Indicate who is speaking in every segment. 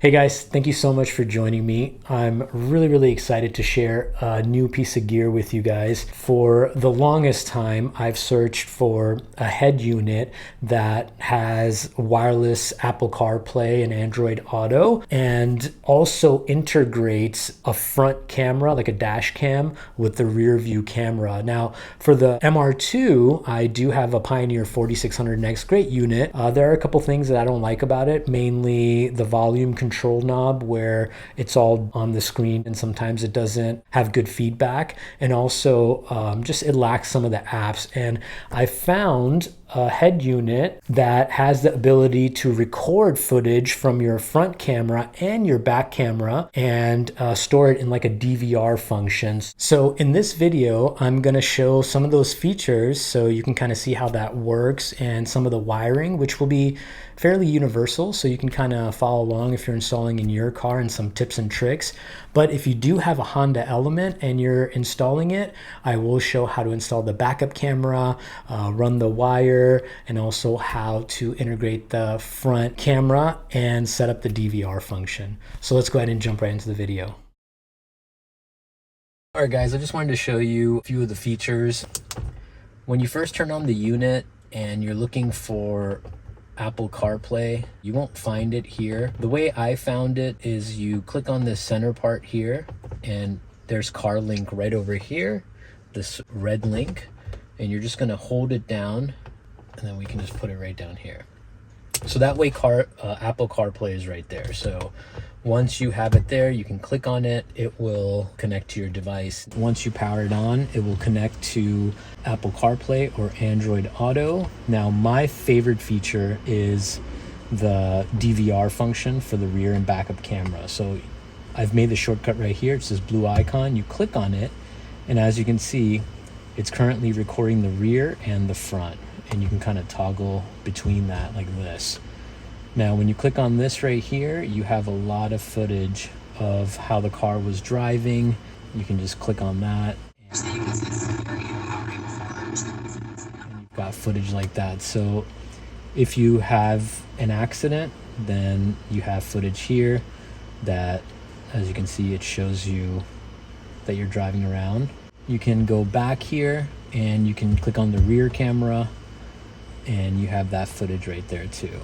Speaker 1: Hey guys, thank you so much for joining me. I'm really excited to share a new piece of gear with you guys. For the longest time, I've searched for a head unit that has wireless Apple CarPlay and Android Auto and also integrates a front camera, like a dash cam, with the rear view camera. Now, for the MR2, I do have a Pioneer 4600 Next Great unit. There are a couple things that I don't like about it, mainly the volume control knob where it's all on the screen and sometimes it doesn't have good feedback, and also just it lacks some of the apps. And I found a head unit that has the ability to record footage from your front camera and your back camera and store it in like a DVR function. So in this video, I'm going to show some of those features so you can kind of see how that works and some of the wiring, which will be fairly universal, so you can kind of follow along if you're installing in your car, and some tips and tricks. But if you do have a Honda Element and you're installing it, I will show how to install the backup camera, run the wire, and also how to integrate the front camera and set up the DVR function. So let's go ahead and jump right into the video. All right guys, I just wanted to show you a few of the features. When you first turn on the unit and you're looking for Apple CarPlay, you won't find it here. The way I found it is you click on this center part here and there's CarLink right over here, this red link, and you're just gonna hold it down and then we can just put it right down here. So that way Apple CarPlay is right there. So once you have it there, you can click on it, it will connect to your device. Once you power it on, it will connect to Apple CarPlay or Android Auto. Now, my favorite feature is the DVR function for the rear and backup camera. So I've made the shortcut right here. It's this blue icon. You click on it, and as you can see, it's currently recording the rear and the front, and you can kind of toggle between that like this. Now, when you click on this right here, you have a lot of footage of how the car was driving. You can just click on that. And you've got footage like that. So if you have an accident, then you have footage here that, as you can see, it shows you that you're driving around. You can go back here and you can click on the rear camera and you have that footage right there too.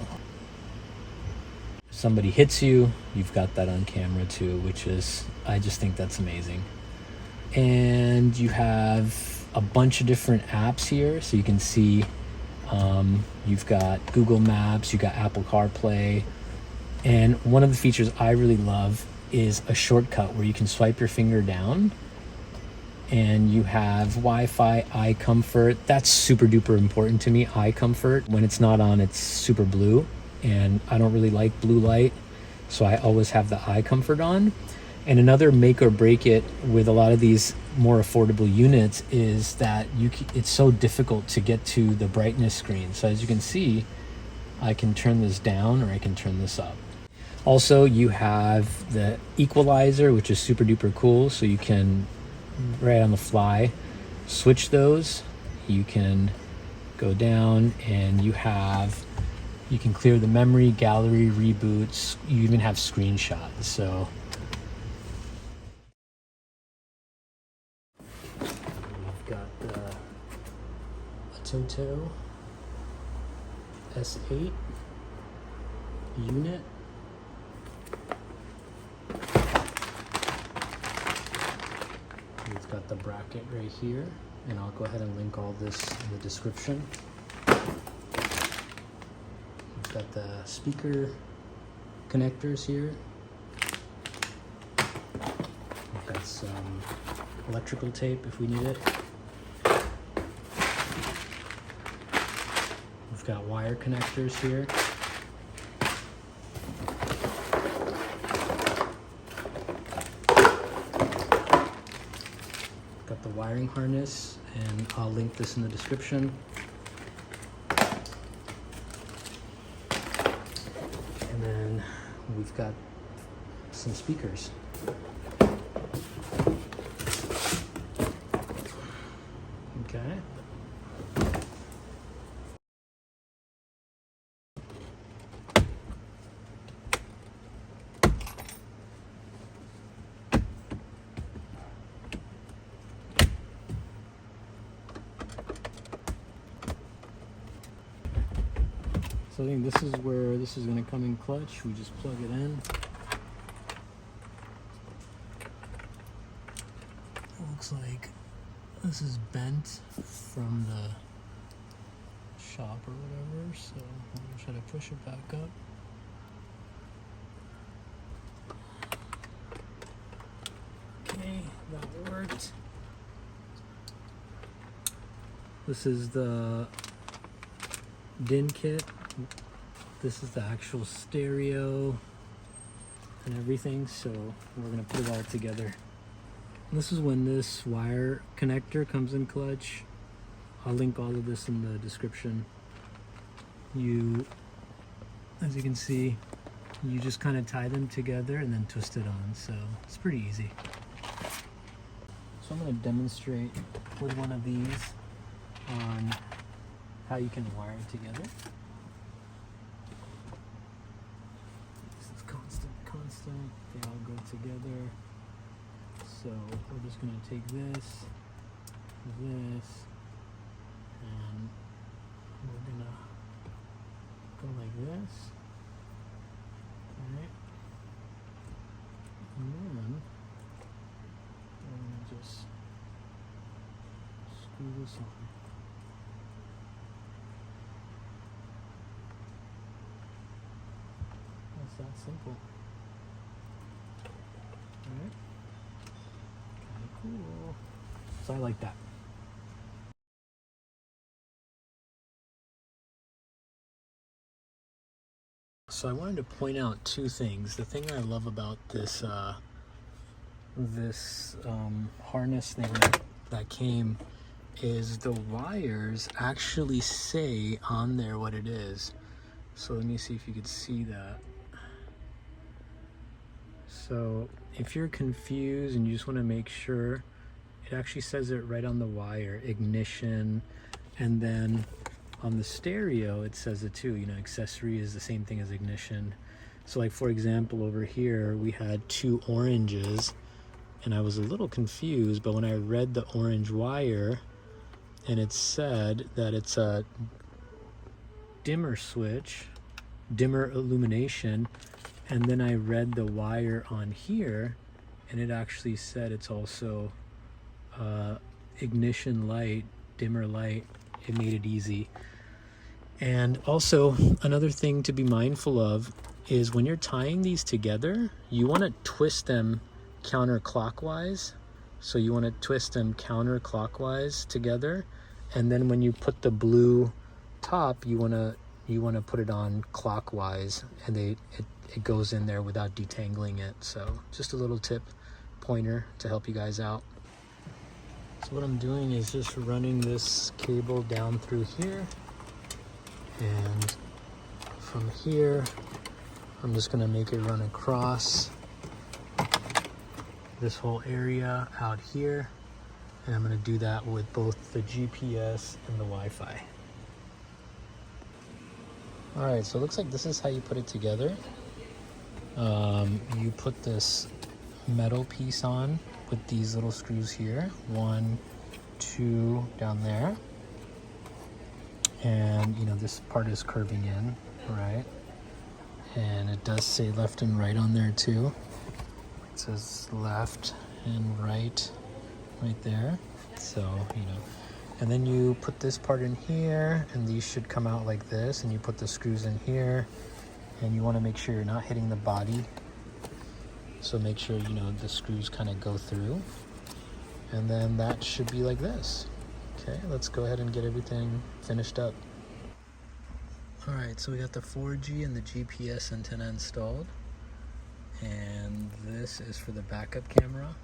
Speaker 1: Somebody hits you, you've got that on camera too, which is, I just think that's amazing. And you have a bunch of different apps here, so you can see you've got Google Maps, you've got Apple CarPlay, and one of the features I really love is a shortcut where you can swipe your finger down and you have Wi-Fi, eye comfort. That's super duper important to me, eye comfort. When it's not on, it's super blue, and I don't really like blue light, so I always have the eye comfort on. And another make or break it with a lot of these more affordable units is that it's so difficult to get to the brightness screen. So as you can see, I can turn this down or I can turn this up. Also, you have the equalizer, which is super duper cool, so you can right on the fly switch those. You can go down and you can clear the memory, gallery, reboots. You even have screenshots. So we've got the ATOTO S8 unit. We've got the bracket right here, and I'll go ahead and link all this in the description. We've got the speaker connectors here. We've got some electrical tape if we need it. We've got wire connectors here. Got the wiring harness, and I'll link this in the description. And then we've got some speakers. Okay. So I think this is where this is going to come in clutch. We just plug it in. It looks like this is bent from the shop or whatever, so I'm going to try to push it back up. Okay, that worked. This is the DIN kit. This is the actual stereo and everything, so we're gonna put it all together. This is when this wire connector comes in clutch. I'll link all of this in the description. As you can see, you just kind of tie them together and then twist it on, so it's pretty easy. So I'm going to demonstrate with one of these on how you can wire it together. This is constant, they all go together. So we're just going to take this, and we're going to go like this. Alright. And then we're going to just screw this on. It's that simple. Alright. Kind of cool. So I like that. So I wanted to point out two things. The thing I love about this harness thing that came is the wires actually say on there what it is. So let me see if you could see that. So if you're confused and you just want to make sure, it actually says it right on the wire, ignition, and then on the stereo it says it too, you know, accessory is the same thing as ignition. So like for example over here we had two oranges and I was a little confused, but when I read the orange wire and it said that it's a dimmer switch, dimmer illumination, and then I read the wire on here and it actually said it's also ignition light, dimmer light. It made it easy. And also another thing to be mindful of is when you're tying these together, you want to twist them counterclockwise. So you want to twist them counterclockwise together, and then when you put the blue top, you want to put it on clockwise, and it goes in there without detangling it. So just a little tip, pointer to help you guys out. So what I'm doing is just running this cable down through here, and from here I'm just going to make it run across this whole area out here, and I'm going to do that with both the GPS and the Wi-Fi. Alright, so it looks like this is how you put it together. You put this metal piece on with these little screws here, 1, 2 down there, and you know this part is curving in, right? And it does say left and right on there too. It says left and right there, so you know. And then you put this part in here, and these should come out like this, and you put the screws in here, and you want to make sure you're not hitting the body. So make sure, you know, the screws kind of go through, and then that should be like this. Okay, let's go ahead and get everything finished up. Alright, so we got the 4G and the GPS antenna installed, and this is for the backup camera.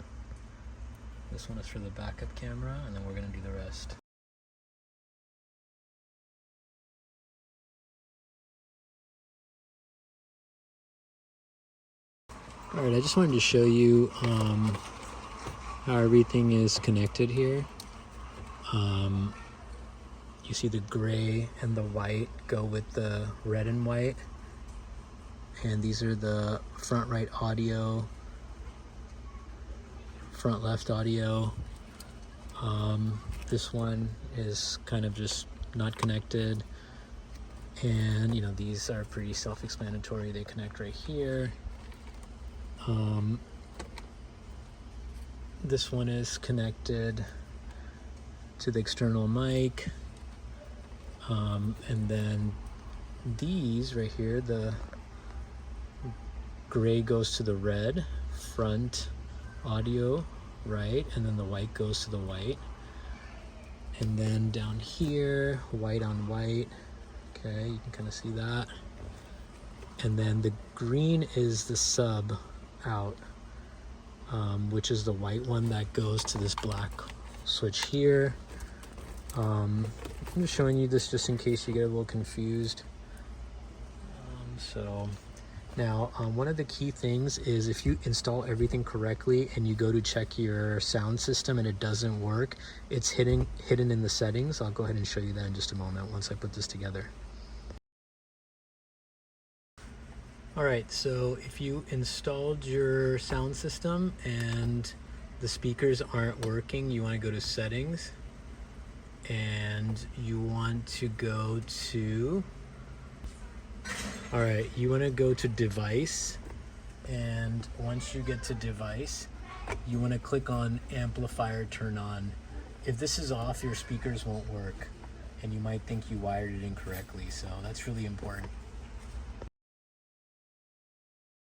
Speaker 1: This one is for the backup camera, and then we're going to do the rest. Alright, I just wanted to show you how everything is connected here. You see the gray and the white go with the red and white. And these are the front right audio, front left audio. This one is kind of just not connected. And you know, these are pretty self-explanatory. They connect right here. This one is connected to the external mic. And then these right here, the gray goes to the red, front audio, right? And then the white goes to the white. And then down here, white on white. Okay, you can kind of see that. And then the green is the sub out, which is the white one that goes to this black switch here. I'm just showing you this just in case you get a little confused. So now one of the key things is if you install everything correctly and you go to check your sound system and it doesn't work, it's hidden in the settings. I'll go ahead and show you that in just a moment once I put this together. All right, so if you installed your sound system and the speakers aren't working, you want to go to settings and you want to go to, all right, you want to go to device, and once you get to device, you want to click on amplifier turn on. If this is off, your speakers won't work and you might think you wired it incorrectly, so that's really important.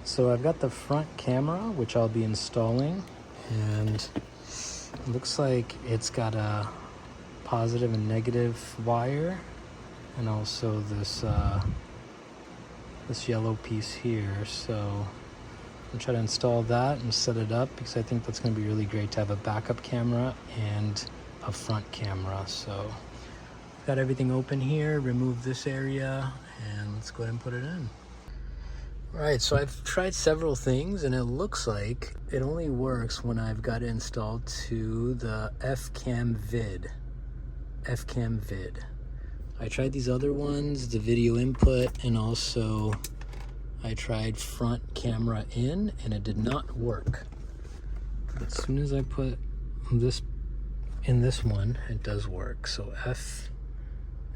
Speaker 1: So I've got the front camera, which I'll be installing, and it looks like it's got a positive and negative wire, and also this this yellow piece here. So I'm gonna try to install that and set it up because I think that's gonna be really great to have a backup camera and a front camera. So got everything open here, remove this area, and let's go ahead and put it in. All right, so I've tried several things and it looks like it only works when I've got it installed to the FCam Vid. I tried these other ones, the video input, and also I tried front camera in, and it did not work. But as soon as I put this in this one, it does work. So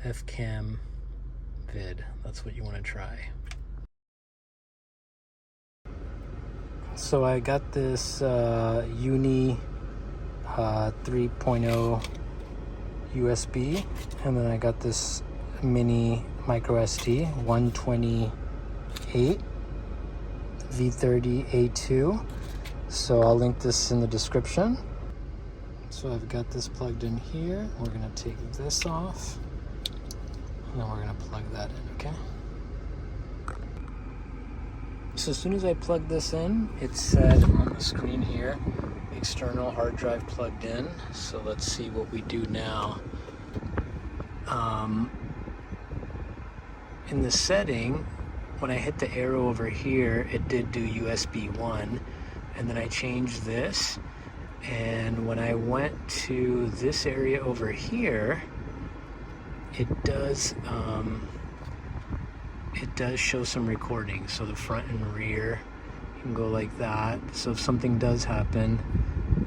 Speaker 1: FCam Vid, that's what you want to try. So I got this Uni 3.0 USB, and then I got this mini micro SD 128 V30A2. So I'll link this in the description. So I've got this plugged in here. We're gonna take this off, and then we're gonna plug that in, okay? So as soon as I plug this in, it said on the screen here, external hard drive plugged in. So let's see what we do now. In the setting, when I hit the arrow over here, it did do USB 1, and then I changed this, and when I went to this area over here, it does show some recording. So the front and rear, you can go like that. So if something does happen,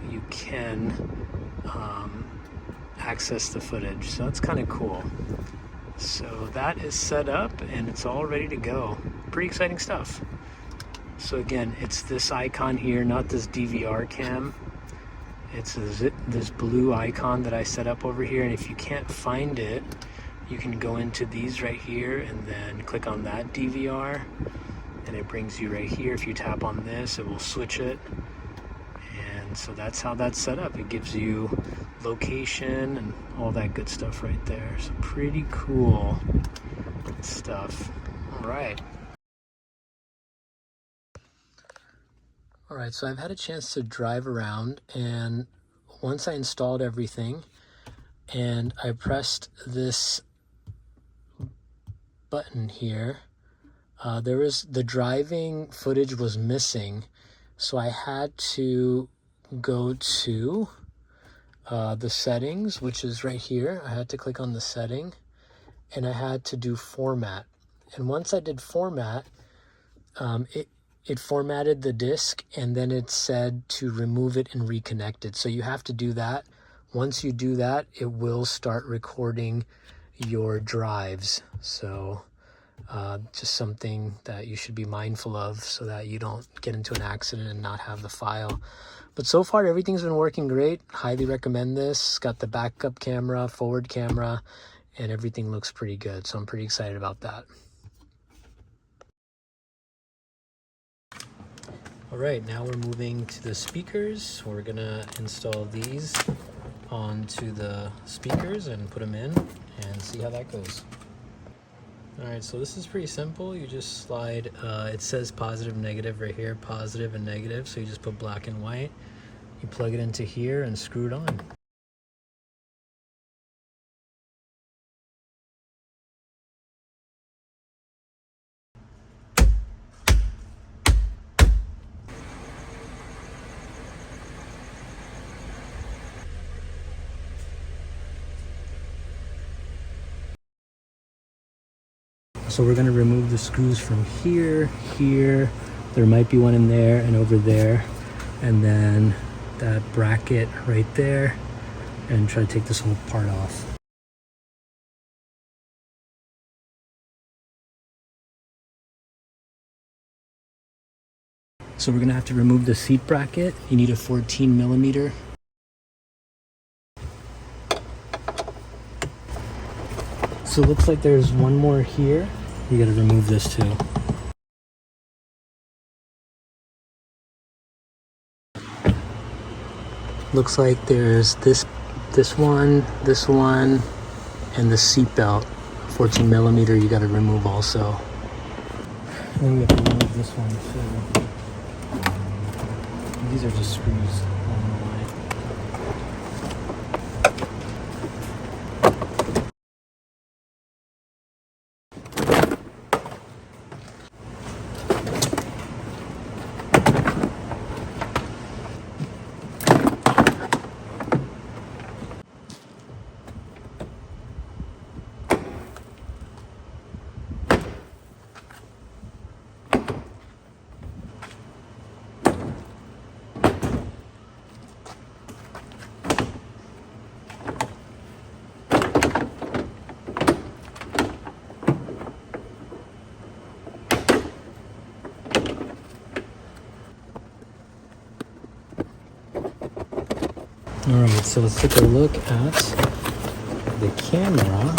Speaker 1: you can access the footage. So that's kind of cool. So that is set up and it's all ready to go. Pretty exciting stuff. So again, it's this icon here, not this DVR cam. It's this blue icon that I set up over here, and if you can't find it, you can go into these right here and then click on that DVR, and it brings you right here. If you tap on this, it will switch it. And so that's how that's set up. It gives you location and all that good stuff right there. So pretty cool stuff. All right. All right, so I've had a chance to drive around, and once I installed everything and I pressed this button here, the driving footage was missing, so I had to go to the settings, which is right here. I had to click on the setting, and I had to do format. And once I did format, it formatted the disk, and then it said to remove it and reconnect it. So you have to do that. Once you do that, it will start recording your drives. So Just something that you should be mindful of so that you don't get into an accident and not have the file. But so far, everything's been working great. Highly recommend this. It's got the backup camera, forward camera, and everything looks pretty good. So I'm pretty excited about that. All right, now we're moving to the speakers. We're gonna install these onto the speakers and put them in and see how that goes. All right, so this is pretty simple. You just slide, it says positive, negative right here, positive and negative. So you just put black and white. You plug it into here and screw it on. So we're gonna remove the screws from here, here, there might be one in there and over there, and then that bracket right there, and try to take this whole part off. So we're gonna have to remove the seat bracket. You need a 14 millimeter. So it looks like there's one more here. You gotta remove this too. Looks like there's this one, and the seat belt. 14 millimeter you gotta remove also. And then we have to remove this one too. These are just screws along the line. All right, so let's take a look at the camera.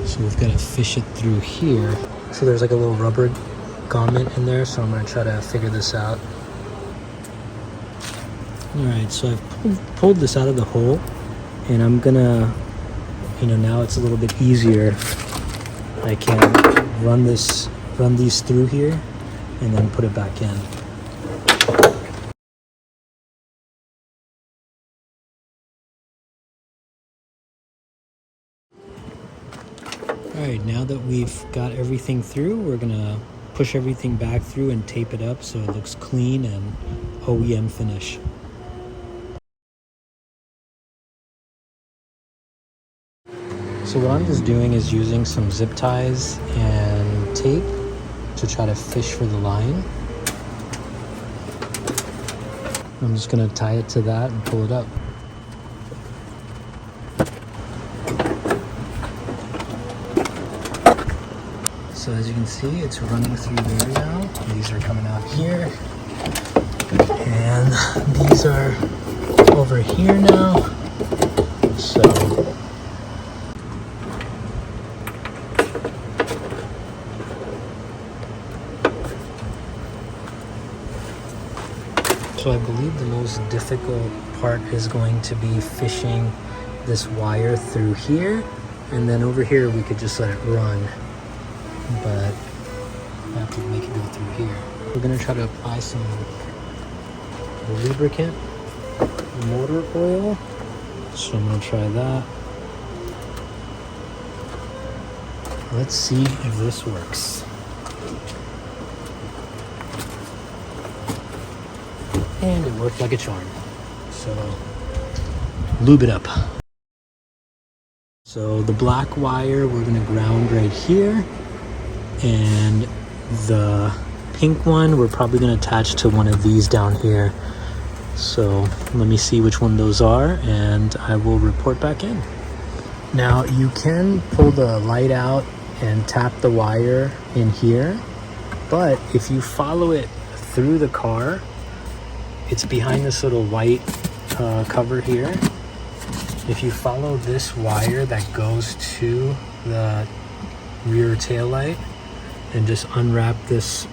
Speaker 1: So we've got to fish it through here. So there's like a little rubber garment in there, so I'm going to try to figure this out. All right, so I've pulled this out of the hole, and I'm going to, now it's a little bit easier. I can run these through here and then put it back in. Alright, now that we've got everything through, we're gonna push everything back through and tape it up so it looks clean and OEM finish. So what I'm just doing is using some zip ties and tape to try to fish for the line. I'm just gonna tie it to that and pull it up. So as you can see, it's running through there now. These are coming out here. And these are over here now. So I believe the most difficult part is going to be fishing this wire through here. And then over here, we could just let it run. But I have to make it go through here. We're gonna try to apply some lubricant, motor oil. So I'm gonna try that. Let's see if this works. And it worked like a charm. So lube it up. So the black wire we're gonna ground right here. And the pink one we're probably going to attach to one of these down here. So let me see which one those are and I will report back in. Now you can pull the light out and tap the wire in here, but if you follow it through the car, it's behind this little white cover here. If you follow this wire that goes to the rear tail light and just unwrap this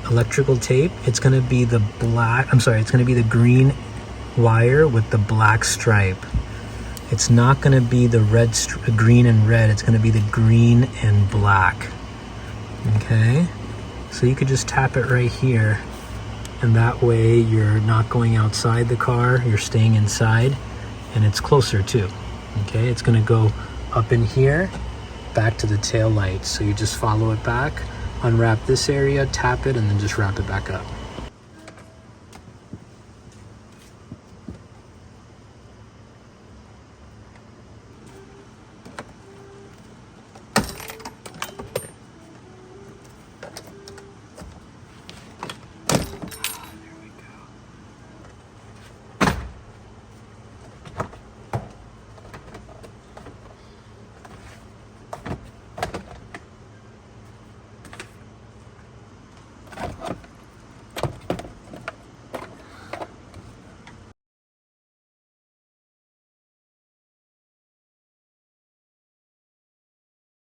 Speaker 1: electrical tape, it's going to be the green wire with the black stripe. It's not going to be the green and red, it's going to be the green and black. Okay, so you could just tap it right here, and that way you're not going outside the car, you're staying inside, and it's closer too. Okay, it's going to go up in here, back to the tail light. So you just follow it back, unwrap this area, tap it, and then just wrap it back up.